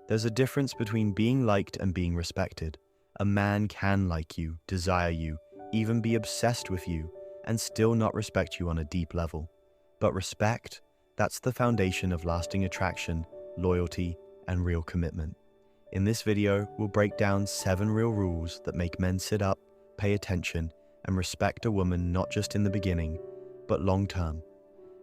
There's a difference between being liked and being respected. A man can like you, desire you, even be obsessed with you, and still not respect you on a deep level. But respect, that's the foundation of lasting attraction, loyalty, and real commitment. In this video, we'll break down 7 real rules that make men sit up, pay attention, and respect a woman not just in the beginning, but long term.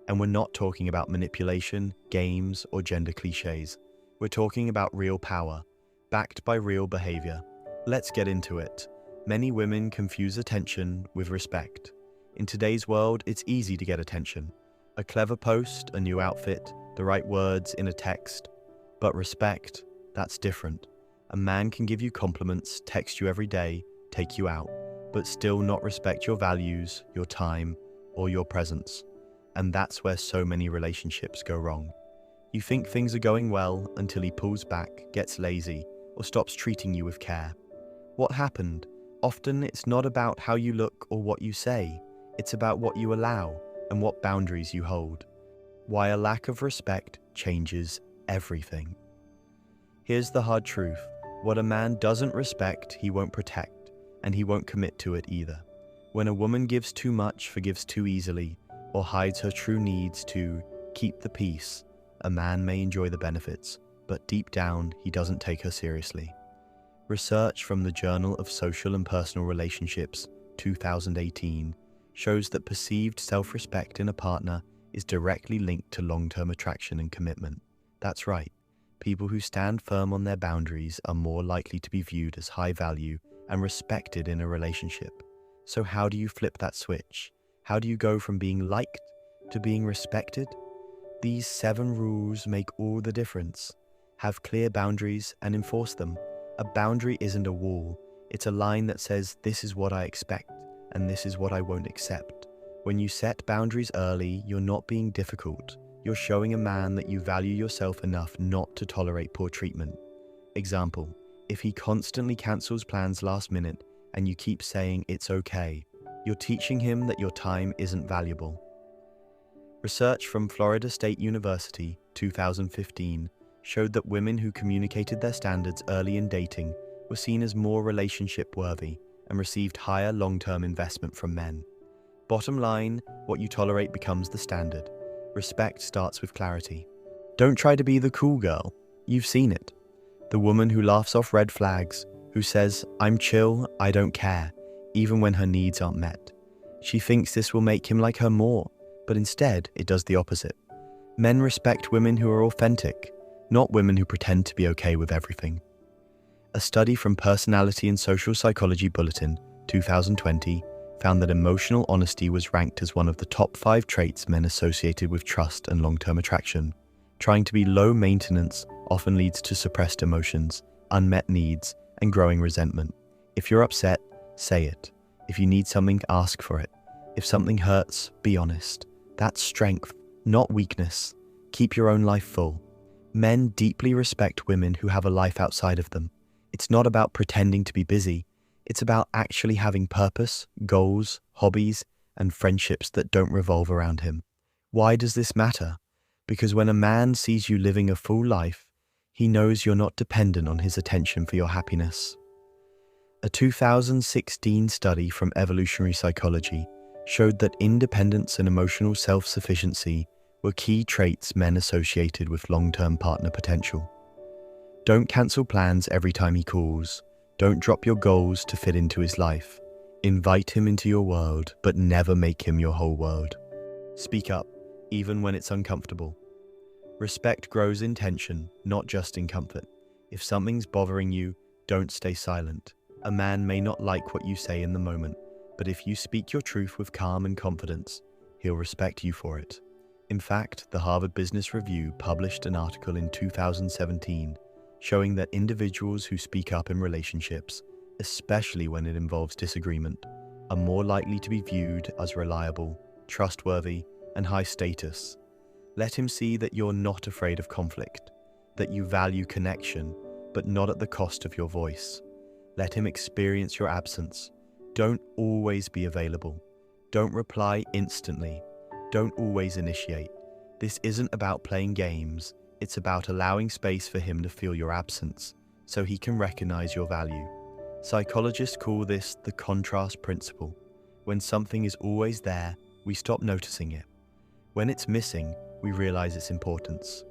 And we're not talking about manipulation, games, or gender cliches. We're talking about real power, backed by real behavior. Let's get into it. Many women confuse attention with respect. In today's world, it's easy to get attention. A clever post, a new outfit, the right words in a text. But respect, that's different. A man can give you compliments, text you every day, take you out, but still not respect your values, your time, or your presence. And that's where so many relationships go wrong. You think things are going well until he pulls back, gets lazy, or stops treating you with care. What happened? Often it's not about how you look or what you say. It's about what you allow and what boundaries you hold. Why a lack of respect changes everything. Here's the hard truth. What a man doesn't respect, he won't protect, and he won't commit to it either. When a woman gives too much, forgives too easily, or hides her true needs to keep the peace, a man may enjoy the benefits, but deep down, he doesn't take her seriously. Research from the Journal of Social and Personal Relationships, 2018, shows that perceived self-respect in a partner is directly linked to long-term attraction and commitment. That's right. People who stand firm on their boundaries are more likely to be viewed as high value and respected in a relationship. So how do you flip that switch? How do you go from being liked to being respected? These 7 rules make all the difference. Have clear boundaries and enforce them. A boundary isn't a wall. It's a line that says, this is what I expect, and this is what I won't accept. When you set boundaries early, you're not being difficult. You're showing a man that you value yourself enough not to tolerate poor treatment. Example, if he constantly cancels plans last minute and you keep saying it's okay, you're teaching him that your time isn't valuable. Research from Florida State University, 2015, showed that women who communicated their standards early in dating were seen as more relationship-worthy and received higher long-term investment from men. Bottom line, what you tolerate becomes the standard. Respect starts with clarity. Don't try to be the cool girl. You've seen it. The woman who laughs off red flags, who says, I'm chill, I don't care, even when her needs aren't met. She thinks this will make him like her more, but instead it does the opposite. Men respect women who are authentic, not women who pretend to be okay with everything. A study from Personality and Social Psychology Bulletin, 2020, found that emotional honesty was ranked as one of the top 5 traits men associated with trust and long-term attraction. Trying to be low maintenance often leads to suppressed emotions, unmet needs, and growing resentment. If you're upset, say it. If you need something, ask for it. If something hurts, be honest. That's strength, not weakness. Keep your own life full. Men deeply respect women who have a life outside of them. It's not about pretending to be busy. It's about actually having purpose, goals, hobbies, and friendships that don't revolve around him. Why does this matter? Because when a man sees you living a full life, he knows you're not dependent on his attention for your happiness. A 2016 study from Evolutionary Psychology showed that independence and emotional self-sufficiency were key traits men associated with long-term partner potential. Don't cancel plans every time he calls. Don't drop your goals to fit into his life. Invite him into your world, but never make him your whole world. Speak up, even when it's uncomfortable. Respect grows in tension, not just in comfort. If something's bothering you, don't stay silent. A man may not like what you say in the moment, but if you speak your truth with calm and confidence, he'll respect you for it. In fact, the Harvard Business Review published an article in 2017 showing that individuals who speak up in relationships, especially when it involves disagreement, are more likely to be viewed as reliable, trustworthy, and high status. Let him see that you're not afraid of conflict, that you value connection, but not at the cost of your voice. Let him experience your absence. Don't always be available. Don't reply instantly. Don't always initiate. This isn't about playing games. It's about allowing space for him to feel your absence, so he can recognize your value. Psychologists call this the contrast principle. When something is always there, we stop noticing it. When it's missing, we realize its importance.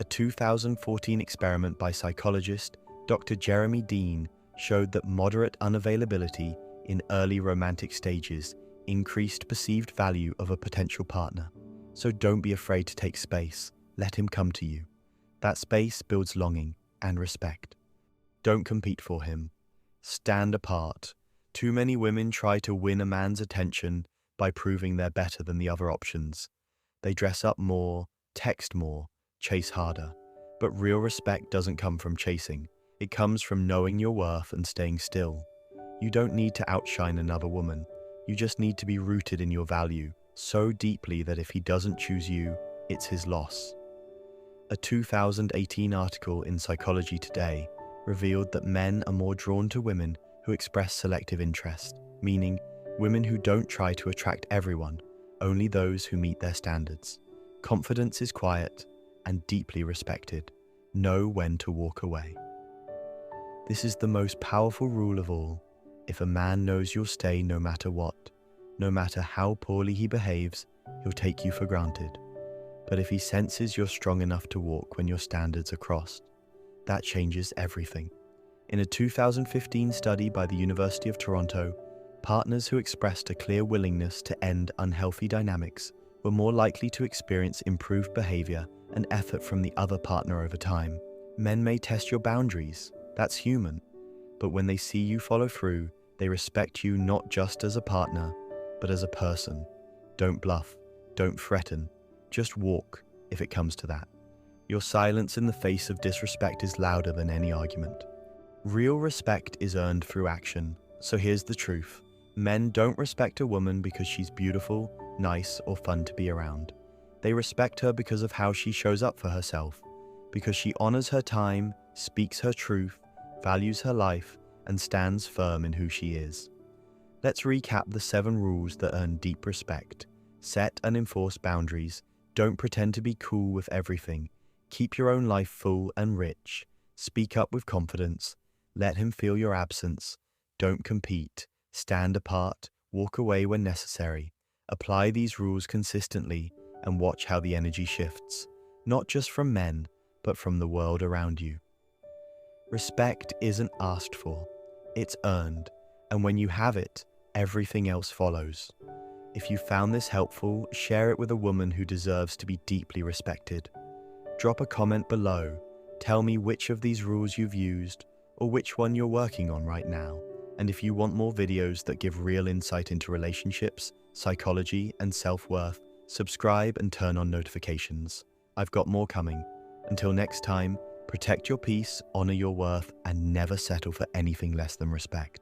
A 2014 experiment by psychologist Dr. Jeremy Dean showed that moderate unavailability in early romantic stages increased perceived value of a potential partner. So don't be afraid to take space. Let him come to you. That space builds longing and respect. Don't compete for him. Stand apart. Too many women try to win a man's attention by proving they're better than the other options. They dress up more, text more, chase harder. But real respect doesn't come from chasing. It comes from knowing your worth and staying still. You don't need to outshine another woman. You just need to be rooted in your value so deeply that if he doesn't choose you, it's his loss. A 2018 article in Psychology Today revealed that men are more drawn to women who express selective interest, meaning women who don't try to attract everyone, only those who meet their standards. Confidence is quiet and deeply respected. Know when to walk away. This is the most powerful rule of all. If a man knows you'll stay no matter what, no matter how poorly he behaves, he'll take you for granted. But if he senses you're strong enough to walk when your standards are crossed, that changes everything. In a 2015 study by the University of Toronto, partners who expressed a clear willingness to end unhealthy dynamics were more likely to experience improved behavior and effort from the other partner over time. Men may test your boundaries, that's human, but when they see you follow through, they respect you not just as a partner, but as a person. Don't bluff, don't threaten, just walk if it comes to that. Your silence in the face of disrespect is louder than any argument. Real respect is earned through action, so here's the truth. Men don't respect a woman because she's beautiful, nice, or fun to be around. They respect her because of how she shows up for herself, because she honors her time, speaks her truth, values her life, and stands firm in who she is. Let's recap the 7 rules that earn deep respect. Set and enforce boundaries. Don't pretend to be cool with everything. Keep your own life full and rich. Speak up with confidence. Let him feel your absence. Don't compete. Stand apart. Walk away when necessary. Apply these rules consistently and watch how the energy shifts, not just from men, but from the world around you. Respect isn't asked for, it's earned, and when you have it, everything else follows. If you found this helpful, share it with a woman who deserves to be deeply respected. Drop a comment below. Tell me which of these rules you've used or which one you're working on right now. And if you want more videos that give real insight into relationships, psychology, and self-worth, subscribe and turn on notifications. I've got more coming. Until next time, protect your peace, honor your worth, and never settle for anything less than respect.